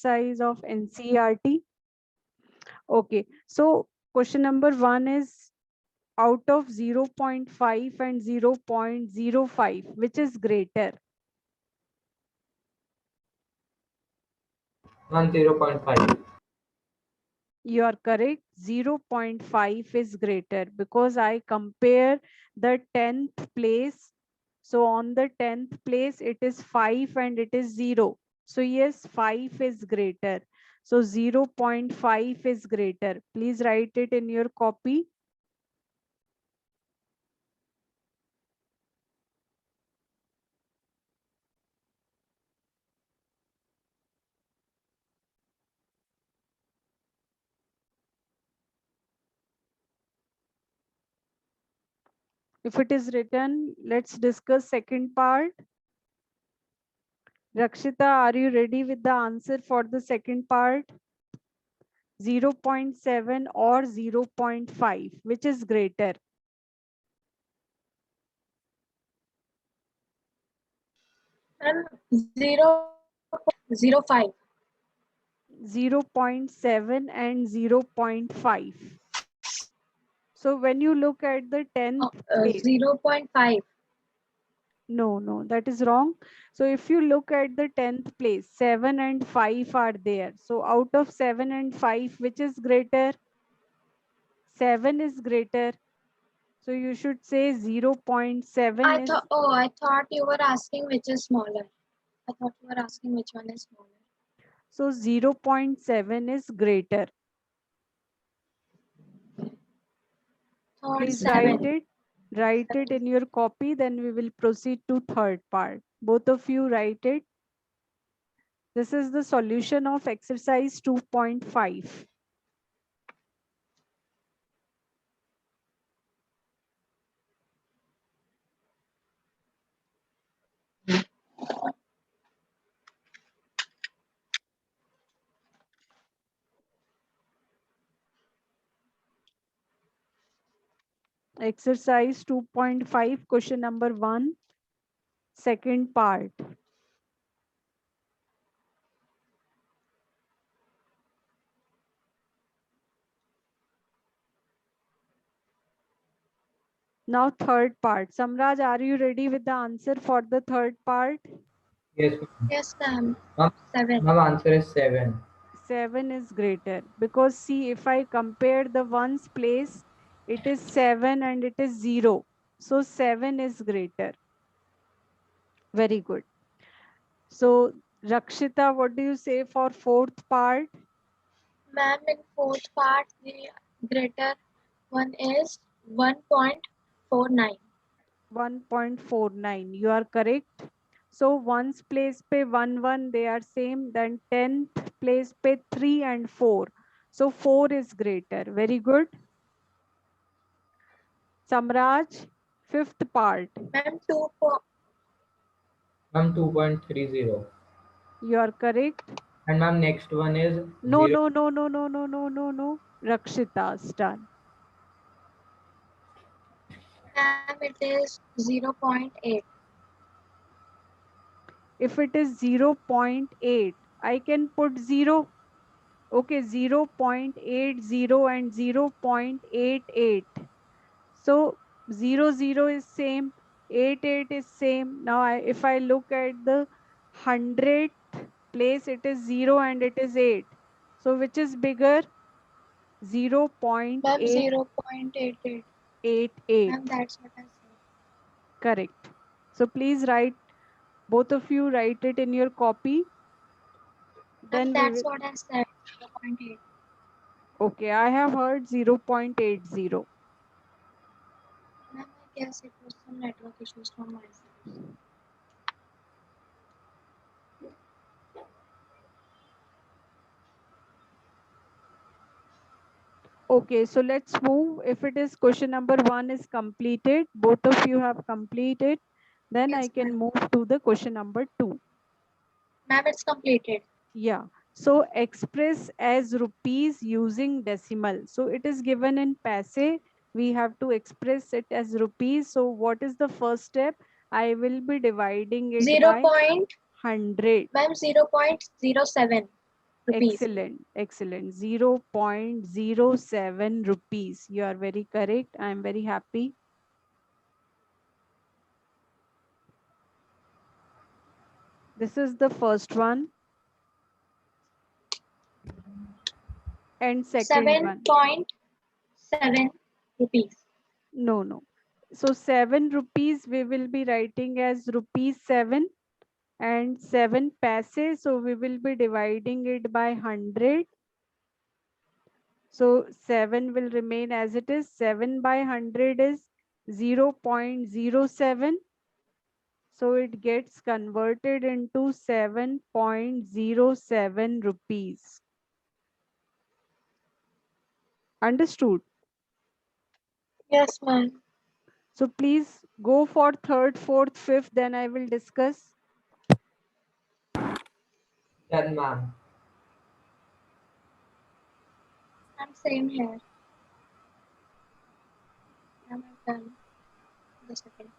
exercise of NCERT. Okay, so question number 1 is out of 0.5 and 0.05, which is greater? 0.5. You are correct. 0.5 is greater because I compare the 10th place. So on the 10th place, it is 5 and it is 0. So yes, 5 is greater. So 0.5 is greater. Please write it in your copy. If it is written, let's discuss second part. Rakshita, are you ready with the answer for the second part? 0.7 or 0.5, which is greater? And 0.05. 0.7 and 0.5. So when you look at the 10th place, 0.5. no, that is wrong. So if you look at the 10th place, 7 and 5 are there. So out of 7 and 5, which is greater? 7 is greater. So you should say 0.7 is. I thought you were asking which is smaller. I thought you were asking which one is smaller. So 0.7 is greater. Thought Please 7. write it in your copy, then we will proceed to third part. Both of you write it. This is the solution of exercise 2.5. Exercise 2.5, question number 1, second part. Now third part. Samraj, are you ready with the answer for the third part? Yes. Yes, ma'am. Ma'am, 7. ma'am, answer is 7. 7 is greater because see, if I compare the ones place, it is 7 and it is 0. So 7 is greater. Very good. So Rakshita, what do you say for fourth part? Ma'am, in fourth part, the greater one is 1.49. 1.49. You are correct. So ones place pe 1 they are same. Then 10th place pe 3 and 4. So 4 is greater. Very good. Samraj, fifth part. Ma'am, Ma'am, 2.30. You are correct. And ma'am, next one is No, 0. no. Rakshita's done. ma'am, it is 0.8. If it is 0.8, I can put 0. Okay, 0.80 and 0.88. So 0 is same, 8 is same. Now if I look at the 100th place, it is 0 and it is 8. So which is bigger? Ma'am, 0.88. 0.88. Ma'am, that's what I said. Correct. So please write, both of you write it in your copy. Ma'am, Then we that's will. what I said. 0.8. Okay, I have heard 0.80. Ma'am, I guess it was some network issues from my side. Okay, so let's move. If it is question number 1 is completed, both of you have completed, then I Yes, can ma'am. move to the question number 2. Ma'am, it's completed. Yeah. So express as rupees using decimal. So it is given in paise. We have to express it as rupees. So what is the first step? I will be dividing it 0. by 100. Ma'am, 0.07. rupees. Excellent, excellent. 0.07 rupees. You are very correct. I am very happy. This is the first one. And second one. 7.7 rupees. No, no. So 7 rupees we will be writing as rupees 7 and 7 paise. So we will be dividing it by 100. So 7 will remain as it is. 7 by 100 is 0.07. So it gets converted into 7.07 rupees. Understood? Yes, ma'am. So please go for third, fourth, fifth, then I will discuss. Done, ma'am. I'm same here. I'm done the second part.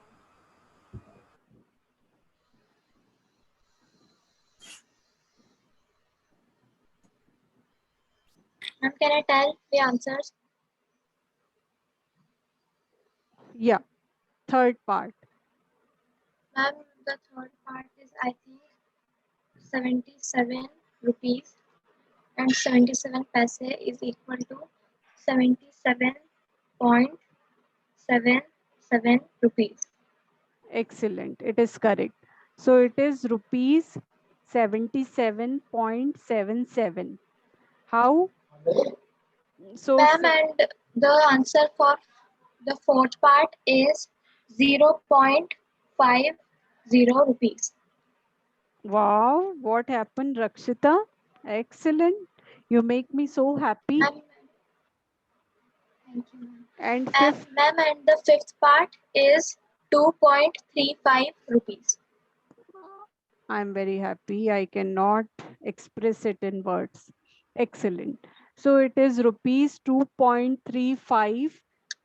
Ma'am, can I tell the answers? Yeah, third part. Ma'am, the third part is I think 77 rupees and 77 paise is equal to 77.77 rupees. Excellent. It is correct. So it is rupees 77.77. How? So Ma'am, and the answer for the fourth part is 0.50 rupees. wow, what happened, Rakshita? Excellent. You make me so happy. Ma'am, thank you, ma'am. And fifth, Ma'am, and the fifth part is 2.35 rupees. I'm very happy. I cannot express it in words. Excellent. So it is rupees 2.35.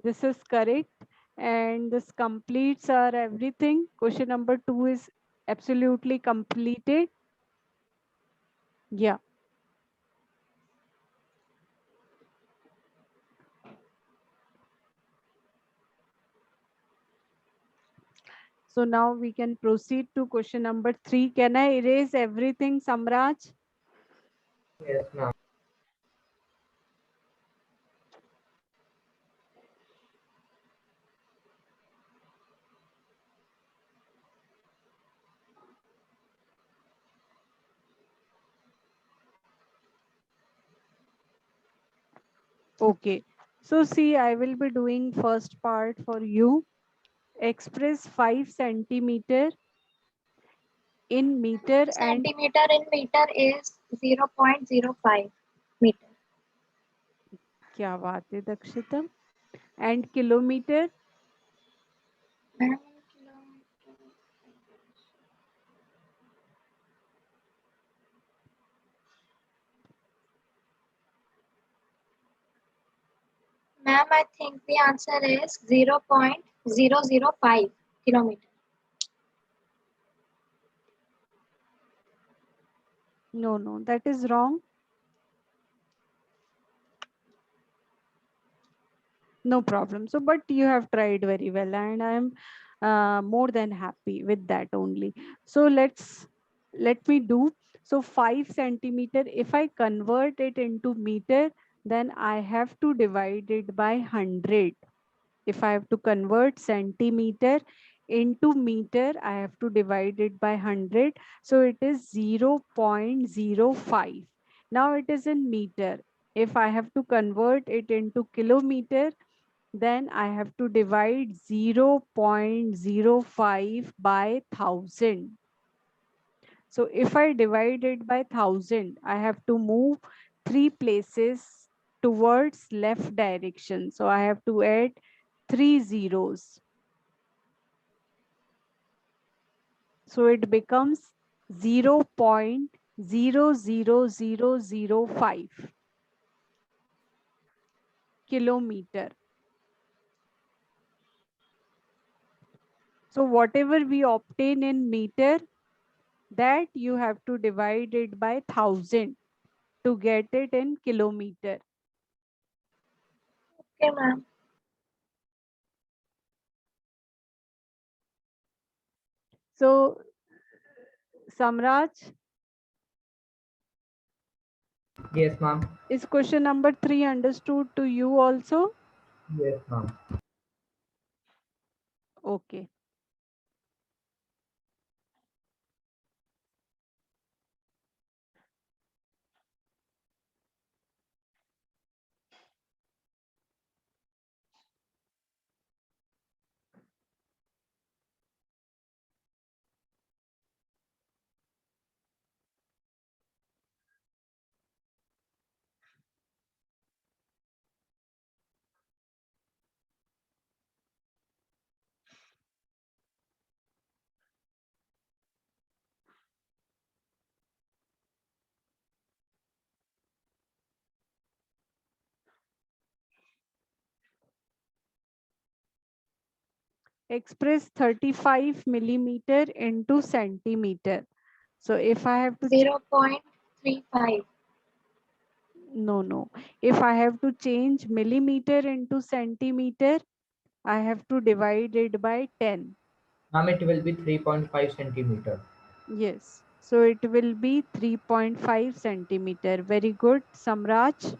This is correct. And this completes our everything. Question number 2 is absolutely completed. Yeah. So now we can proceed to question number 3. Can I erase everything, Samraj? Yes, ma'am. Okay. So see, I will be doing first part for you. Express 5 centimeter in meter and Centimeter in meter is 0.05 meter. क्या बात है Dakshita and kilometer. Ma'am, Ma'am, I think the answer is 0.005 kilometer. No, no, that is wrong. No problem. So, but you have tried very well, and I am more than happy with that only. So let me do. So 5 centimeter, if I convert it into meter, then I have to divide it by 100. If I have to convert centimeter into meter, I have to divide it by 100. So it is 0.05. Now it is in meter. If I have to convert it into kilometer, then I have to divide 0.05 by 1000. So if I divide it by 1000, I have to move 3 places towards left direction. So I have to add 3 zeros. So it becomes 0.00005 kilometer. So whatever we obtain in meter, that you have to divide it by 1000. to get it in kilometer. Okay, ma'am. So, Samraj, Yes, ma'am. is question number 3 understood to you also? Yes, ma'am. Okay. Express 35 millimeter into centimeter. So if I have to 0.35. no. If I have to change millimeter into centimeter, I have to divide it by 10. Ma'am, it will be 3.5 centimeter. Yes. So it will be 3.5 centimeter. Very good, Samraj.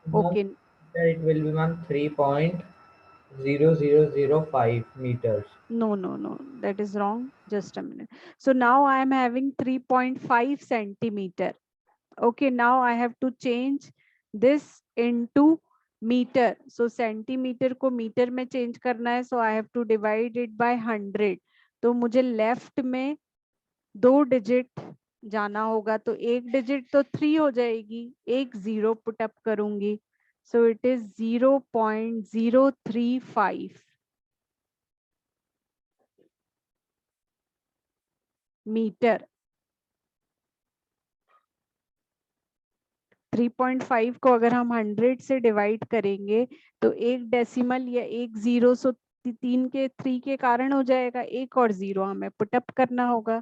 Ma'am, Okay. it will be, ma'am, 3.0005 meters. No. That is wrong. Just a minute. So now I am having 3.5 centimeter. Okay, now I have to change this into meter. So centimeter को metre में change करना है. So I have to divide it by 100. तो मुझे left में 2 digit जाना होगा. तो एक डिजिट तो 3 हो जाएगी, एक 0 पुट अप करूंगी. So it is 0.035 metre. 3.5 को अगर हम 100 से डिवाइड करेंगे तो एक डेसिमल या एक जीरो, सो 3 के कारण हो जाएगा. एक और 0 हमें पुटअप करना होगा.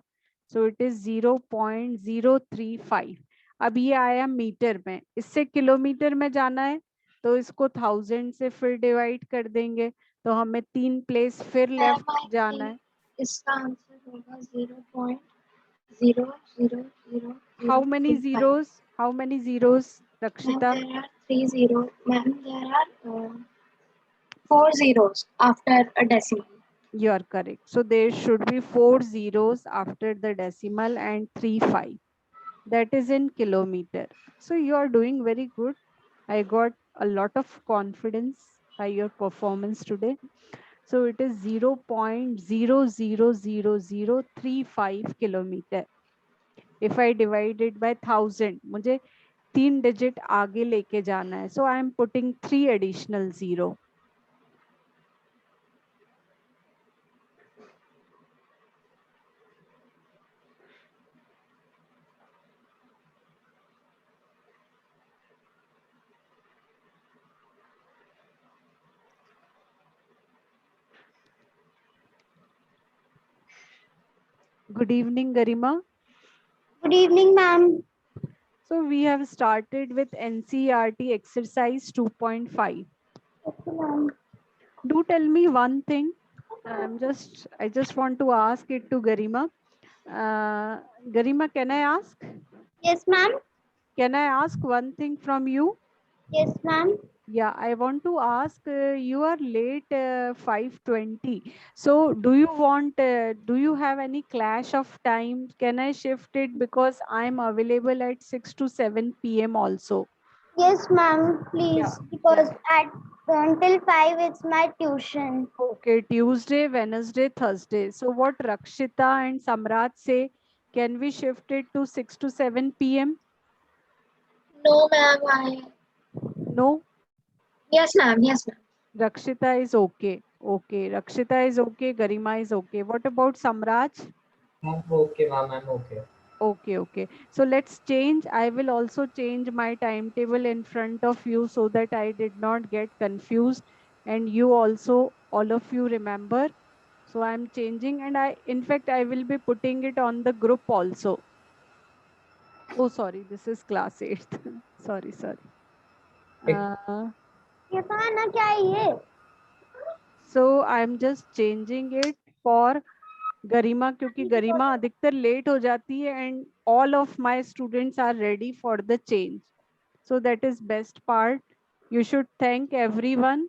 सो इट इज 0.035. अब ये आया मीटर में. इससे किलोमीटर में जाना है तो इसको 1000 से फिर डिवाइड कर देंगे. तो हमें 3 प्लेस फिर Ma'am, लेफ्ट I जाना think है. इसका आंसर होगा 0.00005. हाउ मेनी जीरोस Ma'am, रक्षिता? there are 3 zeros. Ma'am, there are 4 zeros after a decimal. You are correct. So there should be 4 zeros after the decimal and 3.5. That is in kilometer. So you are doing very good. I got a lot of confidence by your performance today. So it is 0.00035 kilometer. If I divide it by 1000, मुझे 3 digit आगे लेके जाना है. So I am putting 3 additional 0. Good evening, Garima. Good evening, ma'am. So we have started with NCERT exercise 2.5. Okay, ma'am. Do tell me one thing. I just want to ask it to Garima. Garima, can I ask? Yes, ma'am. Can I ask one thing from you? Yes, ma'am. Yeah, I want to ask, you are late 5:20. So do you have any clash of time? Can I shift it because I'm available at 6 to 7 p.m. also? Yes, ma'am. Please, Yeah. because at until 5 it's my tuition. Okay, Tuesday, Wednesday, Thursday. So what Rakshita and Samrat say, can we shift it to 6 to 7 p.m.? No, ma'am. No, Yes, ma'am. Yes, ma'am. Rakshita is okay. Okay, Rakshita is okay, Garima is okay. What about Samraj? I'm okay, ma'am. I'm okay. Okay. So let's change. I will also change my timetable in front of you so that I did not get confused. And you also, all of you remember. So I'm changing, and in fact, I will be putting it on the group also. Oh, sorry, this is class 8th. sorry. ये खाना क्या है ये? So I'm just changing it for गरिमा, क्योंकि गरिमा अधिकतर late हो जाती है and all of my students are ready for the change. So that is best part. You should thank everyone.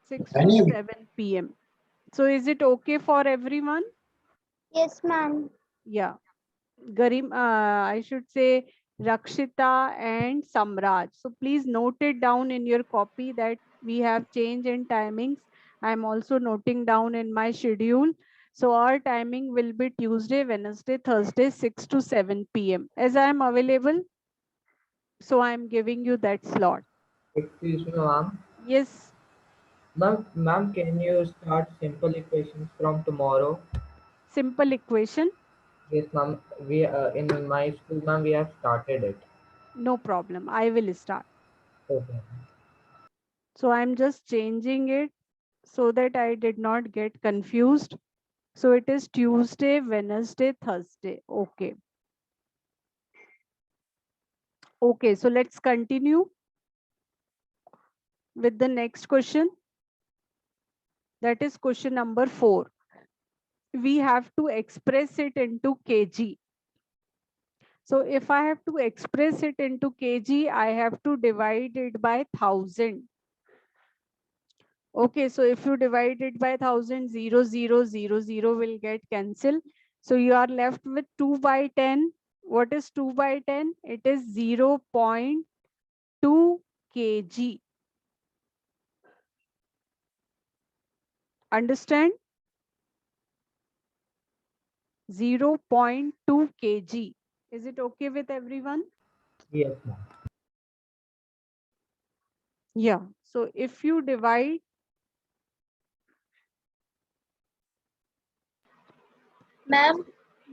6 to 7 p.m. So is it okay for everyone? Yes, ma'am. Yeah. I should say Rakshita and Samraj. So please note it down in your copy that we have change in timings. I'm also noting down in my schedule. So our timing will be Tuesday, Wednesday, Thursday, 6 to 7 p.m. As I am available, so I'm giving you that slot. Excuse me, ma'am. Yes, Ma'am, can you start simple equations from tomorrow? simple equation, Yes, ma'am. We in my school, ma'am, we have started it. no problem. I will start. Okay. So I'm just changing it so that I did not get confused. So it is Tuesday, Wednesday, Thursday. Okay. Okay, so let's continue with the next question. That is question number 4. We have to express it into kg. So if I have to express it into kg, I have to divide it by 1000. Okay, so if you divide it by 1000, 0, 0, 0, 0 will get cancelled. So you are left with 2 by 10. What is 2 by 10? It is 0.2 kg. Understand? 0.2 kg. Is it okay with everyone? Yes, ma'am. Yeah. So if you divide, Ma'am,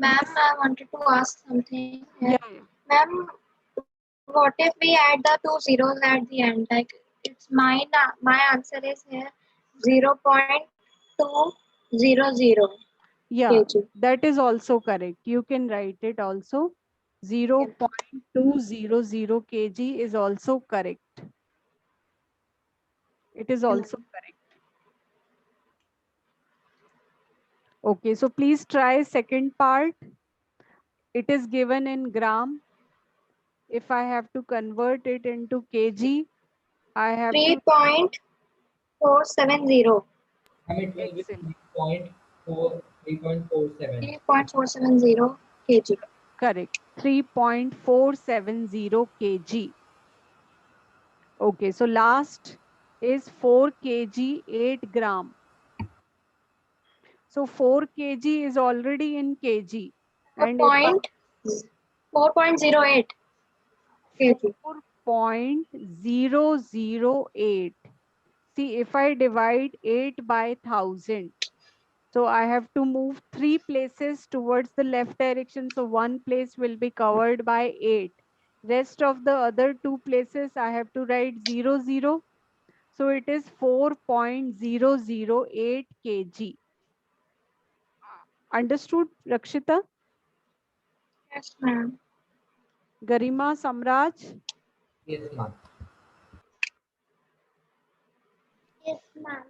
I wanted to ask something here. yeah. Ma'am, what if we add the two zeros at the end? Like it's mine. My answer is here 0.200 Yeah, kg. that is also correct. You can write it also. 0.200 kg is also correct. It is also correct. Okay, so please try second part. It is given in gram. If I have to convert it into kg, I have to 3.470. Ma'am, it will be excel. 3.47. 3.470 kg. Correct. 3.470 kg. Okay, so last is 4 kg 8 gram. So 4 kg is already in kg. And if I 4.08 kg. 4.008. See, if I divide 8 by 1000, so I have to move 3 places towards the left direction. So one place will be covered by 8. Rest of the other 2 places I have to write 0, 0. So it is 4.008 kg. Understood, Rakshita? Yes, ma'am. Garima, Samraj? Yes, ma'am. Yes, ma'am.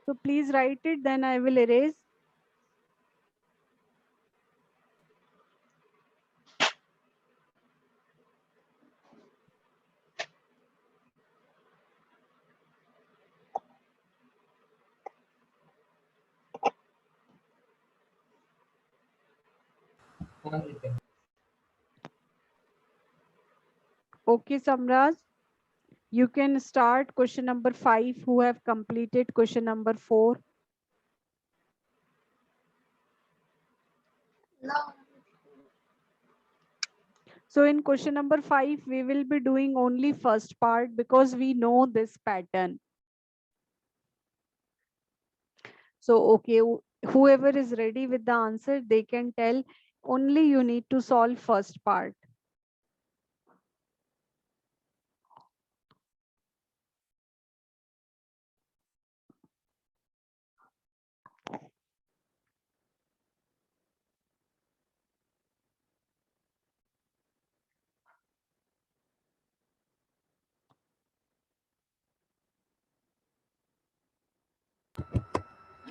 So please write it, then I will erase. Ma'am, written. Okay, Samraj. You can start question number 5 who have completed question number 4. No. So in question number 5, we will be doing only first part because we know this pattern. So, okay, whoever is ready with the answer, they can tell only you need to solve first part.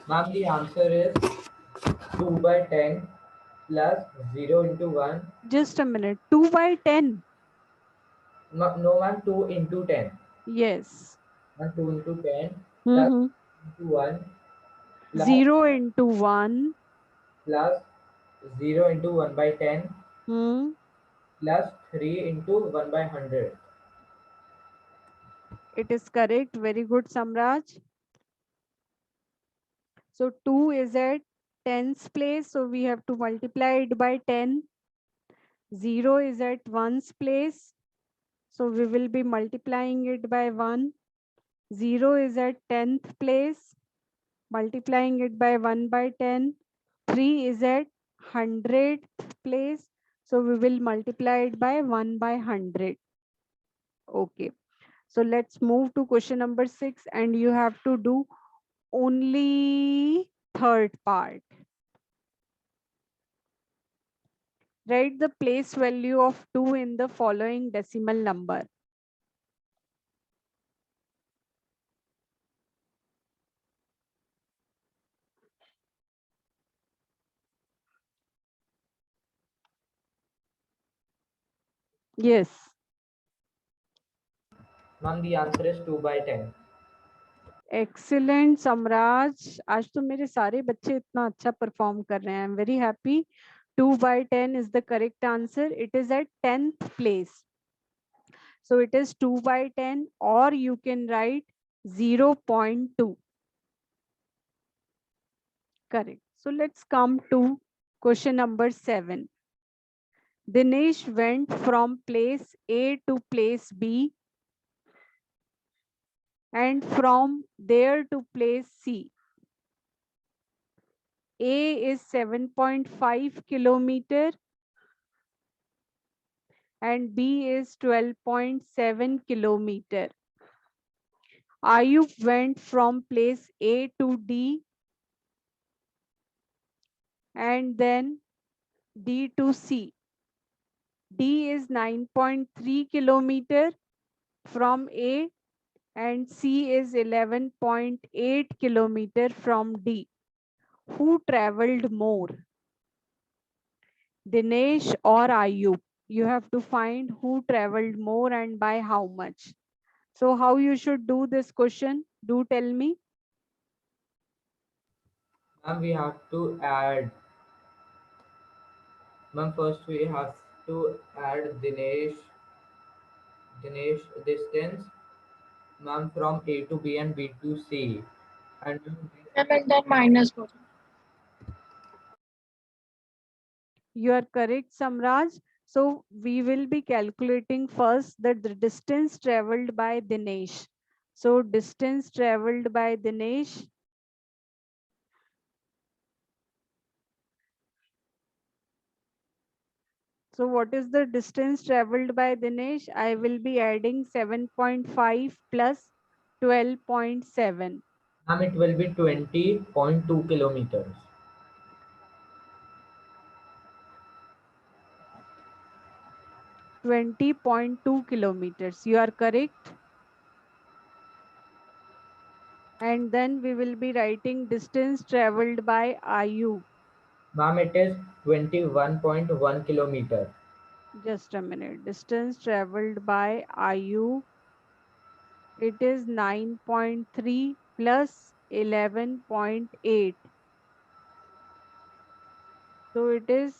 Ma'am, the answer is 2 by 10 plus 0 into 1. Just a minute. 2 by 10. No, no ma'am, 2 into 10. Yes. Ma'am, 2 into 10 plus Mm-hmm. into 1 plus 0 into 1. plus 0 into 1 by 10 Hmm. plus 3 into 1 by 100. It is correct. Very good, Samraj. So 2 is at tens place. So we have to multiply it by 10. 0 is at ones place. So we will be multiplying it by 1. 0 is at 10th place. Multiplying it by 1 by 10. 3 is at 100th place. So we will multiply it by 1 by 100. Okay. So let's move to question number 6, and you have to do only third part. Write the place value of 2 in the following decimal number. Yes. Ma'am, the answer is 2 by 10. Excellent, Samraj. आज तो मेरे सारे बच्चे इतना अच्छा perform कर रहे हैं. I'm very happy. 2 by 10 is the correct answer. It is at 10th place. So it is 2 by 10, or you can write 0.2. Correct. So let's come to question number 7. Dinesh went from place A to place B and from there to place C. A is 7.5 kilometer and B is 12.7 kilometer. Ayub went from place A to D and then D to C. D is 9.3 kilometer from A and C is 11.8 kilometer from D. Who traveled more, Dinesh or Ayub? You have to find who traveled more and by how much. So how you should do this question? Do tell me. Ma'am, we have to add. Ma'am, first we have to add Dinesh distance. Ma'am, from A to B and B to C. And And then minus 4. You are correct, Samraj. So we will be calculating first the distance traveled by Dinesh. So distance traveled by Dinesh. So what is the distance traveled by Dinesh? I will be adding 7.5 plus 12.7. ma'am, it will be 20.2 kilometers. 20.2 kilometers. You are correct. And then we will be writing distance traveled by Ayub. Ma'am, it is 21.1 kilometer. Just a minute. Distance traveled by Ayub. It is 9.3 plus 11.8. So it is,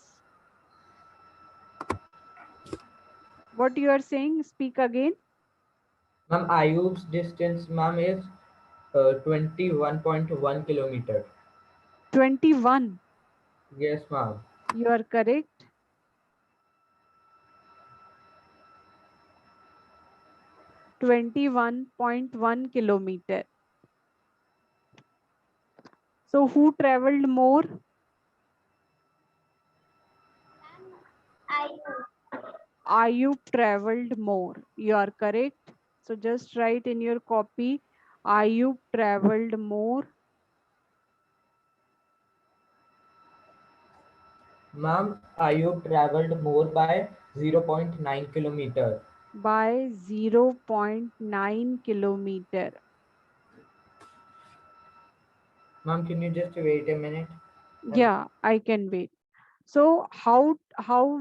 what you are saying? Speak again. Ma'am, Ayub's distance, ma'am, is 21.1 kilometer. 21. Yes, ma'am. You are correct. 21.1 kilometer. So who traveled more? Ayub traveled more. You are correct. So just write in your copy, Ayub traveled more. Ma'am, Ayub traveled more by 0.9 kilometer. By 0.9 kilometer. Ma'am, can you just wait a minute? Yeah, I can wait. So how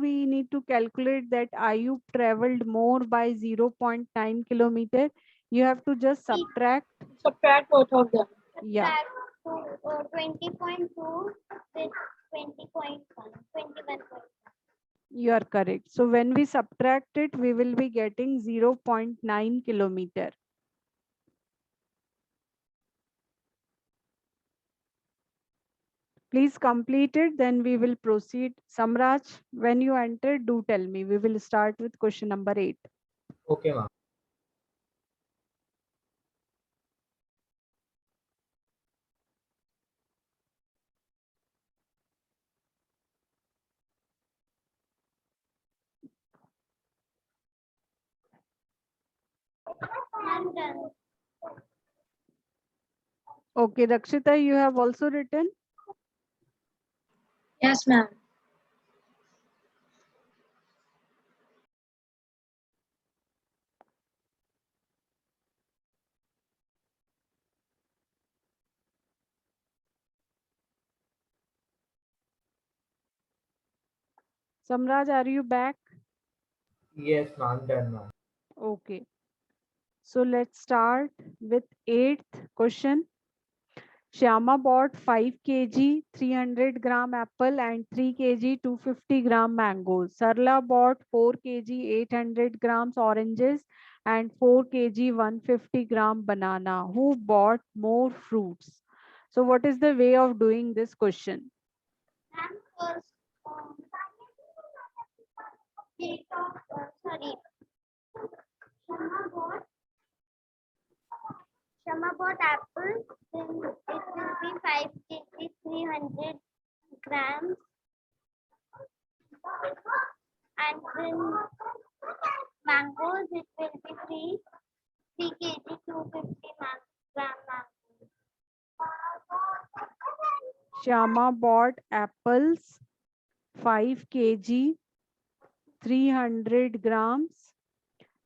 we need to calculate that Ayub traveled more by 0.9 kilometer? You have to just subtract. Subtract both of them. Yeah, Back to 20.2 with 20.1, 21. you are correct. So when we subtract it, we will be getting 0.9 kilometer. Please complete it, then we will proceed. Samraj, when you enter, do tell me. We will start with question number 8. Okay, ma'am. I'm done. Okay, Rakshita, you have also written? Yes, ma'am. Samraj, are you back? Yes, ma'am. Done, ma'am. Okay. So let's start with 8th question. Shyama bought 5 kg 300 gram apple and 3 kg 250 gram mangoes. Sarla bought 4 kg 800 grams oranges and 4 kg 150 gram banana. Who bought more fruits? So what is the way of doing this question? I'm first. Take off. Sorry. Shama bought. Shama bought apples. Then it will be 5 kg 300 grams. And then mangoes, it will be 3 kg 250 gram mangoes. Shyama bought apples 5 kg 300 grams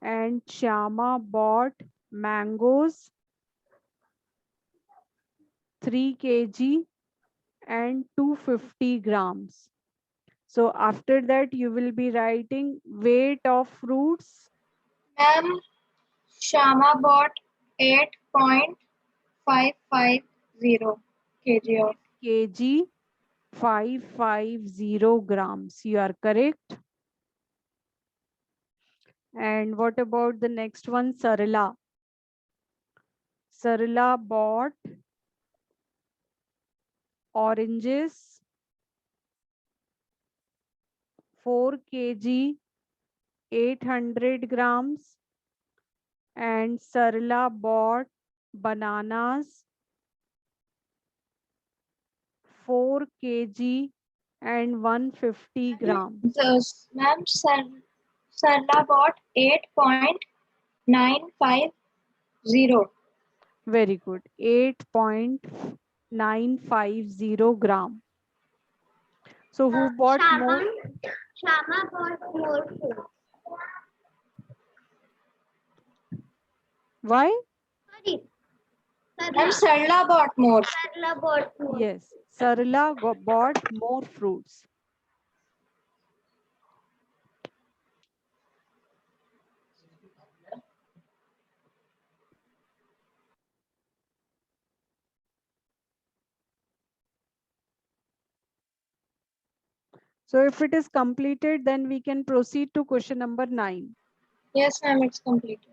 and Shyama bought mangoes 3 kg and 250 grams. So after that you will be writing weight of fruits. Ma'am, Shama bought 8.550 kg of. Kg 550 grams. You are correct. And what about the next one? Sarla. Sarla bought oranges 4 kg 800 grams and Sarla bought bananas 4 kg and 150 grams. Ma'am, Sarla bought 8.950. Very good. 8.950 gram. So who bought more? Shama bought more food. Why? Sorry. Ma'am, Sarla bought more. Sarla bought more. Yes, Sarla bought more fruits. So if it is completed, then we can proceed to question number 9. Yes, ma'am, it's completed.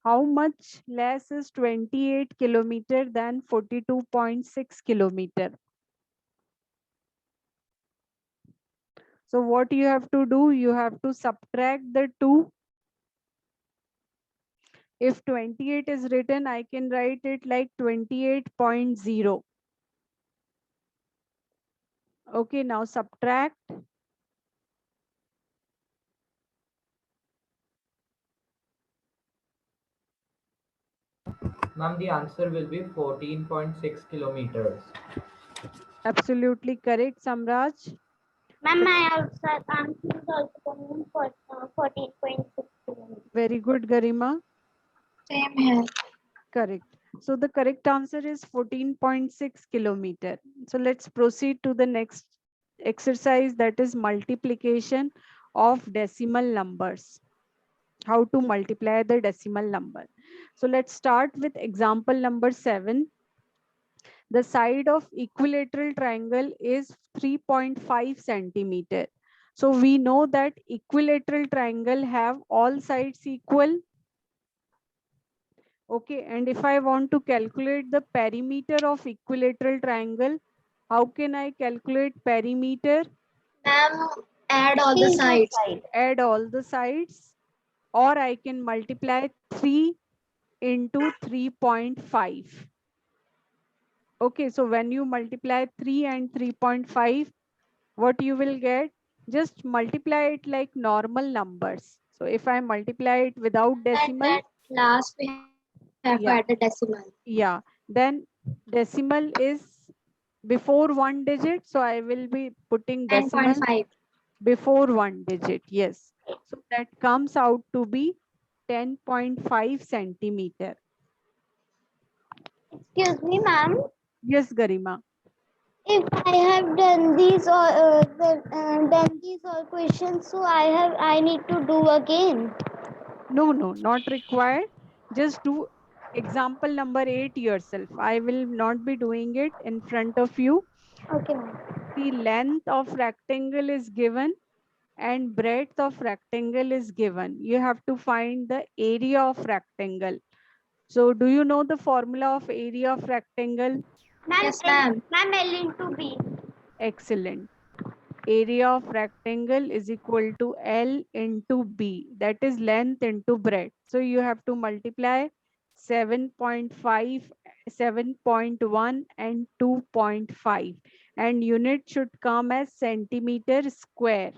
How much less is 28 kilometer than 42.6 kilometer? So what you have to do, you have to subtract the two. If 28 is written, I can write it like 28.0. Okay, now subtract. Ma'am, the answer will be 14.6 kilometers. Absolutely correct, Samraj. Ma'am, my answer is also coming for 14.6 kilometers. Very good, Garima. Same here. Correct. So the correct answer is 14.6 kilometer. So let's proceed to the next exercise, that is multiplication of decimal numbers. How to multiply the decimal number. So let's start with example number 7. The side of equilateral triangle is 3.5 centimeter. So we know that equilateral triangle have all sides equal. Okay, and if I want to calculate the perimeter of equilateral triangle, how can I calculate perimeter? Ma'am, add all the sides. Add all the sides, or I can multiply 3 into 3.5. Okay, so when you multiply 3 and 3.5, what you will get? Just multiply it like normal numbers. So if I multiply it without decimal, At last we have to add yeah, the decimal. yeah, then decimal is before one digit. So I will be putting decimal 10.5. before one digit. Yes. So that comes out to be 10.5 centimeter. Excuse me, ma'am. Yes, Garima. If I have done these all questions, so I need to do again. No, no, not required. Just do example number 8 yourself. I will not be doing it in front of you. Okay, ma'am. The length of rectangle is given and breadth of rectangle is given. You have to find the area of rectangle. So do you know the formula of area of rectangle? Ma'am, Yes, ma'am. Ma'am, L into B. Excellent. Area of rectangle is equal to L into B. That is length into breadth. So you have to multiply 7.5, 7.1 and 2.5. And unit should come as centimeter square.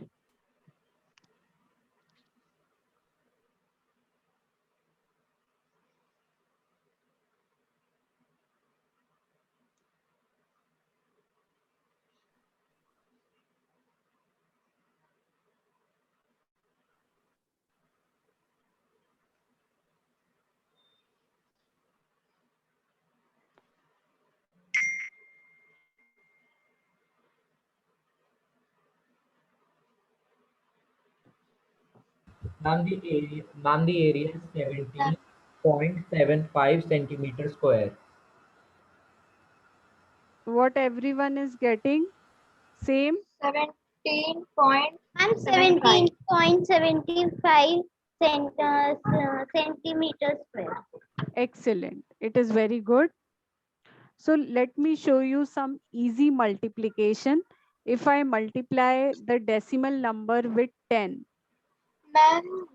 Ma'am, the area is 17.75 centimeter square. What everyone is getting? Same? 17.75. Ma'am, 17.75 centimeters square. Excellent. It is very good. So let me show you some easy multiplication. If I multiply the decimal number with 10, Ma'am,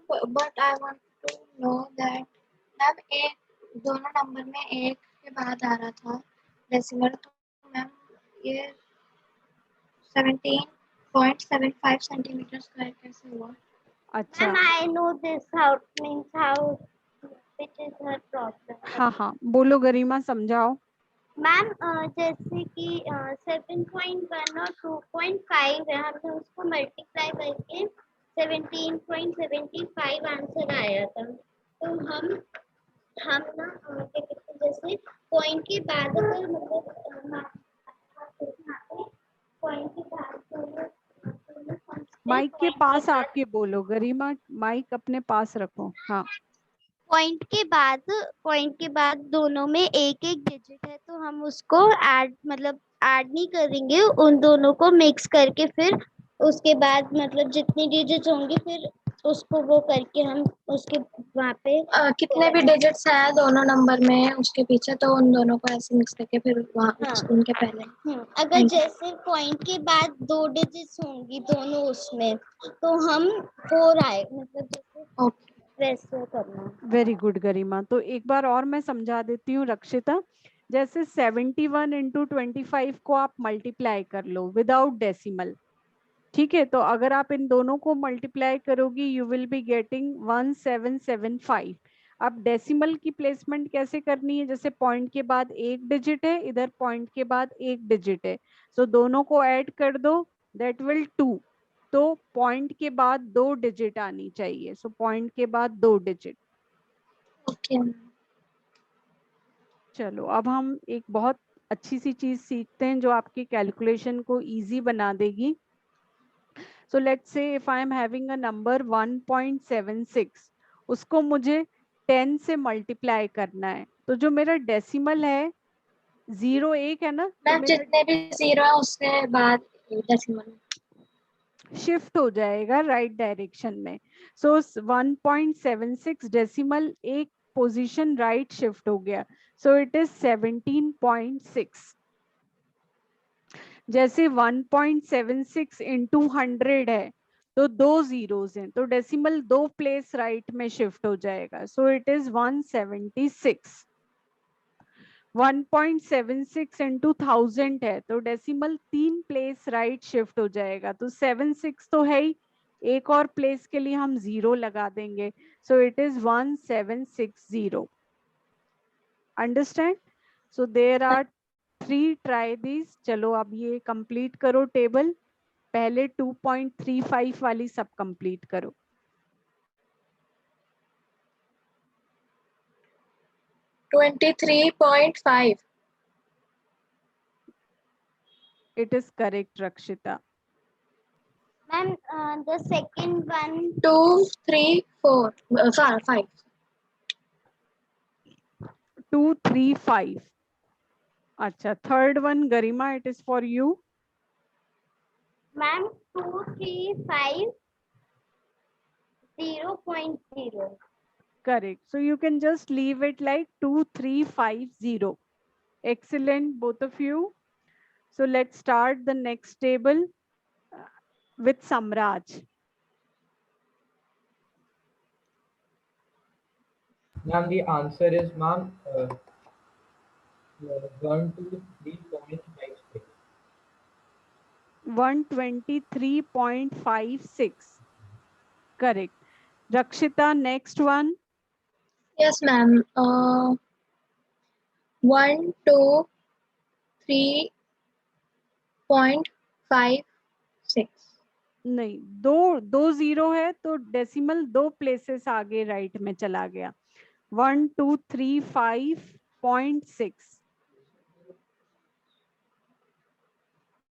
but I want to know that ma'am एक दोनों number में एक के बाद आ रहा था decimal, तो ma'am ये 17.75 सेंटीमीटर स्क्वायर कैसे हुआ? अच्छा, Ma'am, I know this how means how which is her problem. हाँ हाँ बोलो गरिमा, समझाओ. मैम जैसे कि 7.1 और 2.5 है, हमने उसको मल्टीप्लाई करके 17.75 आंसर आया था. तो हम ना क्या कहते हैं, जैसे पॉइंट के बाद अगर मतलब पॉइंट के बाद माइक के पास आके बोलो गरिमा, माइक अपने पास रखो. हाँ, पॉइंट के बाद दोनों में एक एक डिजिट है, तो हम उसको ऐड मतलब ऐड नहीं करेंगे, उन दोनों को मिक्स करके फिर उसके बाद मतलब जितनी डिजिट्स होंगी फिर उसको वो करके हम उसके वहाँ पे कितने भी डिजिट्स है दोनों नंबर में उसके पीछे, तो उन दोनों को ऐसे मिक्स करके फिर वहाँ उनके पहले. अगर जैसे पॉइंट के बाद 2 डिजिट्स होंगी दोनों उसमें, तो हम 4 आए मतलब जैसे वैसे करना. वेरी गुड गरिमा. तो एक बार और मैं समझा देती हूँ रक्षिता. जैसे 71 into 25 को आप मल्टीप्लाई कर लो विदाउट डेसिमल. ठीक है, तो अगर आप इन दोनों को मल्टीप्लाई करोगी यू विल बी गेटिंग 1775. अब डेसिमल की प्लेसमेंट कैसे करनी है, जैसे पॉइंट के बाद एक डिजिट है, इधर पॉइंट के बाद एक डिजिट है, सो दोनों को ऐड कर दो, दैट विल 2। तो पॉइंट के बाद 2 डिजिट आनी चाहिए, सो पॉइंट के बाद 2 डिजिट। Okay ma'am. चलो अब हम एक बहुत अच्छी सी चीज सीखते हैं जो आपकी कैलकुलेशन को इजी बना देगी। So let's say if I am having a number 1.76, उसको मुझे 10 से मल्टीप्लाई करना है, तो जो मेरा डेसिमल है 0 1 है ना, तो मैम मेरा जितने भी जीरो है उसके बाद डेसिमल। शिफ्ट हो जाएगा राइट डायरेक्शन में। सो 1.76 डेसिमल एक पोजीशन राइट शिफ्ट हो गया, सो इट इज 17.6। जैसे 1.76 इंटू 100 है, तो 2 जीरोस हैं, तो डेसिमल 2 प्लेस राइट में शिफ्ट हो जाएगा, सो इट इज 176। 1.76 इंटू 1000 है, तो डेसिमल 3 प्लेस राइट शिफ्ट हो जाएगा, तो 76 तो है ही, एक और प्लेस के लिए हम 0 लगा देंगे, so it is 1760। Understand? So there are 3 try this. चलो अब ये कंप्लीट करो टेबल, पहले 2.35 वाली सब कंप्लीट करो। 23.5। इट इज करेक्ट रक्षिता। Ma'am the second one 2 3 4 5। 235। अच्छा, third one Garima, it is for you. Ma'am 235 0.0। Correct. So you can just leave it like 2350. Excellent, both of you. So let's start the next table with Samraj. Ma'am, the answer is, ma'am, 123.56. 123.56. Correct. Rakshita, next one. Yes ma'am, 1 2 3.56। नहीं, दो zero है, तो decimal 2 places आगे right में चला गया। 1235.6।